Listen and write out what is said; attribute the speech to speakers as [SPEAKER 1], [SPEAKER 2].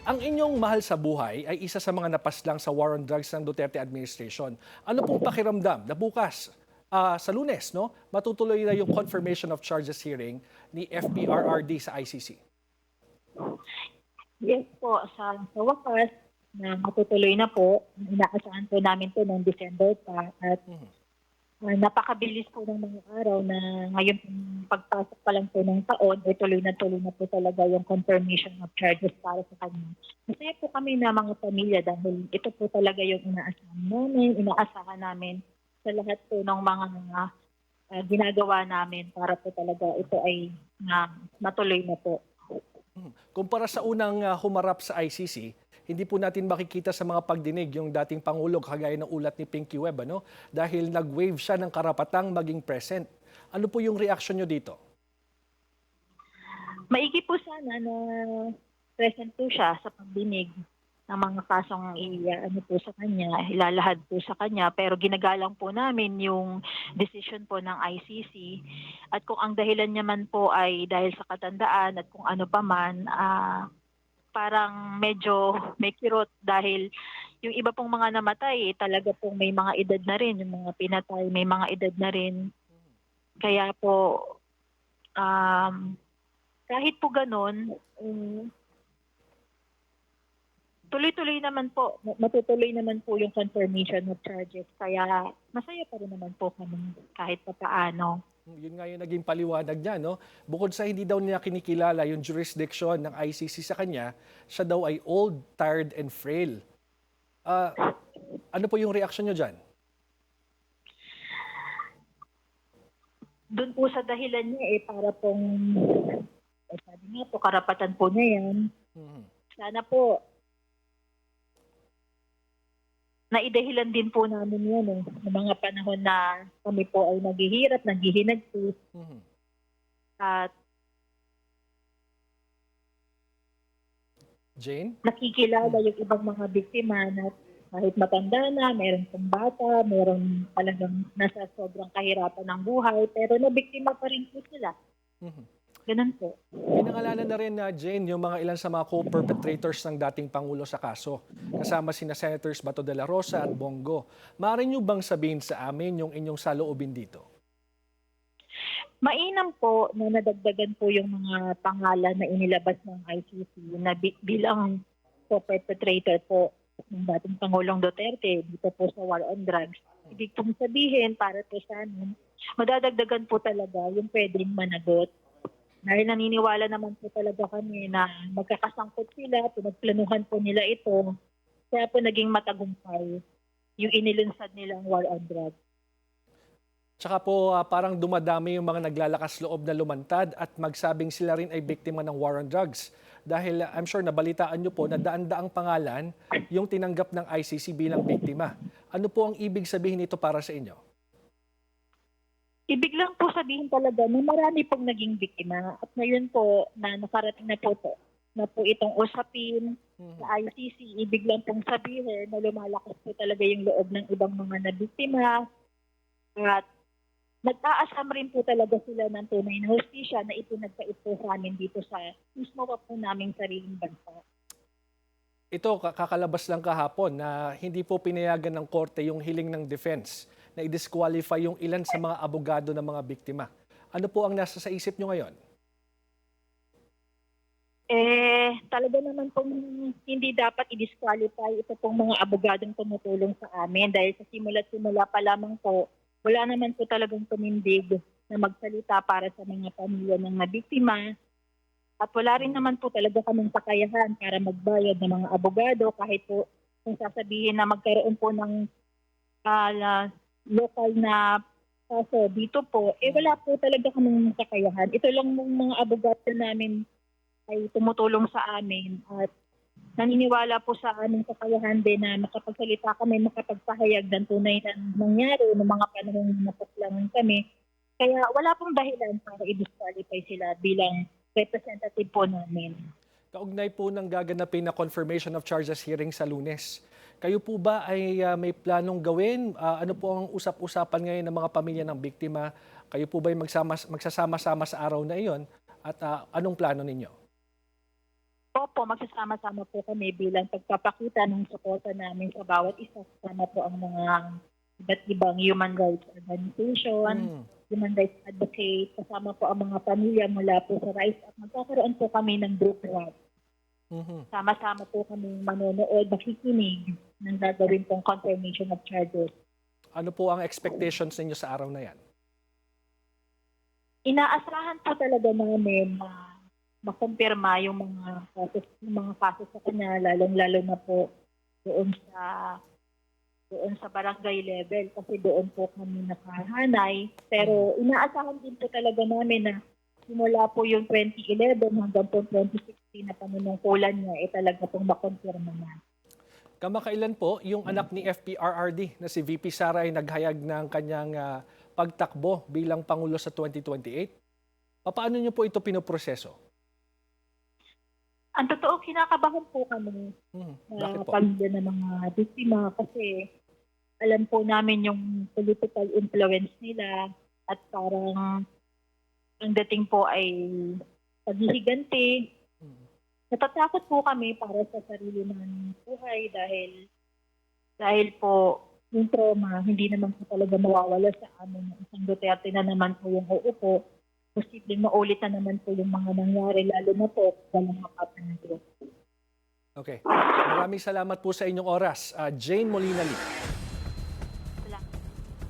[SPEAKER 1] Ang inyong mahal sa buhay ay isa sa mga napaslang sa war on drugs ng Duterte administration. Ano pong pakiramdam na bukas, sa Lunes, no, matutuloy na yung confirmation of charges hearing ni FPRRD sa ICC?
[SPEAKER 2] Yes po, sa wakas na matutuloy na po, inaasahan po namin po noong December pa at
[SPEAKER 1] Mhm.
[SPEAKER 2] napakabilis po ng mga araw na ngayon pong pagpasok pa lang po ng taon, ay tuloy na po talaga yung confirmation of charges para sa kanya. Masaya po kami na mga pamilya dahil ito po talaga yung inaasahan namin sa lahat po ng mga ginagawa namin para po talaga ito ay matuloy na po.
[SPEAKER 1] Kumpara sa unang humarap sa ICC, hindi po natin makikita sa mga pagdinig yung dating Pangulo kagaya ng ulat ni Pinky Webb, ano? Dahil nag-waive siya ng karapatang maging present. Ano po yung reaction nyo dito?
[SPEAKER 2] Maigi po sana na present po siya sa pagdinig ng mga kasong ano po sa kanya, ilalahad po sa kanya. Pero ginagalang po namin yung decision po ng ICC. At kung ang dahilan niya man po ay dahil sa katandaan at kung ano pa man, parang medyo may kirot dahil yung iba pong mga namatay, talaga pong may mga edad na rin. Yung mga pinatay, may mga edad na rin. Kaya po, um, kahit po ganun, tuloy-tuloy naman po, matutuloy naman po yung confirmation of charges. Kaya masaya pa rin naman po kami kahit pa paano.
[SPEAKER 1] Yun nga yung naging paliwanag niya, no? Bukod sa hindi daw niya kinikilala yung jurisdiction ng ICC sa kanya, siya daw ay old, tired, and frail. Ah, ano po yung reaction niyo dyan?
[SPEAKER 2] Doon po sa dahilan niya para pong, sabi nga po, karapatan po niya yan.
[SPEAKER 1] Mhm.
[SPEAKER 2] Sana po, naidahilan din po namin yan ng mga panahon na kami po ay naghihirap, naghihinagpis,
[SPEAKER 1] Mhm.
[SPEAKER 2] at
[SPEAKER 1] Jane?
[SPEAKER 2] nakikilala
[SPEAKER 1] Mhm.
[SPEAKER 2] yung ibang mga biktima na kahit matanda na, meron pong bata, meron talagang nasa sobrang kahirapan ng buhay, pero nabiktima pa rin po sila.
[SPEAKER 1] Mhm.
[SPEAKER 2] Ganun po.
[SPEAKER 1] Pinangalanan na rin na Jane yung mga ilan sa mga co-perpetrators ng dating Pangulo sa kaso. Kasama sina Senators Bato de la Rosa at Bongo. Maaari niyo bang sabihin sa amin yung inyong saloobin dito?
[SPEAKER 2] Mainam po na nadagdagan po yung mga pangalan na inilabas ng ICC na bilang co-perpetrator po ng dating Pangulong Duterte dito po sa war on drugs. Ibig pong sabihin para po sa amin, madadagdagan po talaga yung pwedeng managot. Dahil naniniwala naman po talaga kami na magkakasangkot sila, pinagplanuhan po nila ito, kaya po naging matagumpay yung inilunsad nilang war on drugs.
[SPEAKER 1] Tsaka po parang dumadami yung mga naglalakas loob na lumantad at magsabing sila rin ay biktima ng war on drugs. Dahil I'm sure nabalitaan nyo po na daan-daang pangalan yung tinanggap ng ICC bilang biktima. Ano po ang ibig sabihin nito para sa inyo?
[SPEAKER 2] Ibig lang po sabihin talaga na marami pong naging biktima at ngayon po na nakarating na po itong usapin
[SPEAKER 1] Mhm.
[SPEAKER 2] sa ICC, ibig lang pong sabihin na lumalakas po talaga yung loob ng ibang mga nabiktima at nag-aasam rin po talaga sila ng tunay na hustisya na ipinagkait po sa amin dito sa mismo pa po naming sariling bansa.
[SPEAKER 1] Ito, kakalabas lang kahapon na hindi po pinayagan ng korte yung hiling ng defense na i-disqualify yung ilan sa mga abogado ng mga biktima. Ano po ang nasa sa isip nyo ngayon?
[SPEAKER 2] Talaga naman pong hindi dapat i-disqualify ito pong mga abogadong tumutulong sa amin dahil sa simula't-simula pa lamang po, wala naman po talagang tumindig na magsalita para sa mga pamilya ng nabiktima at wala rin naman po talaga kaming kakayahan para magbayad ng mga abogado kahit po kung sasabihin na magkaroon po ng lokal na kaso dito po, wala po talaga kaming kakayahan. Ito lang mong mga abogado namin ay tumutulong sa amin at naniniwala po sa aming kakayahan din na makapagsalita kami, makapagpahayag ng tunay na nangyari ng mga panahong napaslangan kami. Kaya wala pong dahilan para i-disqualify sila bilang representative po namin.
[SPEAKER 1] Kaugnay po ng gaganapin na confirmation of charges hearing sa Lunes. Kayo po ba ay may planong gawin? Ano po ang usap-usapan ngayon ng mga pamilya ng biktima? Kayo po ba ay magsasama-sama sa araw na iyon? At anong plano ninyo?
[SPEAKER 2] Opo, magsasama-sama po kami bilang pagpapakita ng suporta namin sa bawat isa. Kasama po ang mga iba't ibang human rights organization,
[SPEAKER 1] Mm.
[SPEAKER 2] human rights advocate, kasama po ang mga pamilya mula po sa RISE at magkakaroon po kami ng group chat.
[SPEAKER 1] Mhm.
[SPEAKER 2] Sama-sama po kami manonood, makikinig ng gagawin pong confirmation of charges.
[SPEAKER 1] Ano po ang expectations ninyo sa araw na yan?
[SPEAKER 2] Inaasahan po talaga namin na makumpirma yung mga kaso sa kanya, lalong-lalo na po doon sa barangay level kasi doon po kami nakahanay. Pero inaasahan din po talaga namin na simula po yung 2011 hanggang po 2016 na panunungkulan niya, talaga pong makumpirma na.
[SPEAKER 1] Kamakailan po, yung anak ni FPRRD na si VP Sara ay naghayag ng kanyang pagtakbo bilang Pangulo sa 2028. Paano niyo po ito pinoproseso?
[SPEAKER 2] Ang totoo, kinakabahan po kami
[SPEAKER 1] Bakit
[SPEAKER 2] sa
[SPEAKER 1] po?
[SPEAKER 2] pamilya ng mga biktima kasi alam po namin yung political influence nila at parang ang dating po ay paghihiganti. Natatakot po kami para sa sarili ng buhay dahil po yung trauma hindi naman po talaga mawawala sa amin. Isang Duterte na naman po yung uupo. Posibleng maulit na naman po yung mga nangyari lalo na po walang mapapanagot.
[SPEAKER 1] Okay. Maraming salamat po sa inyong oras. Jane Molina Lee.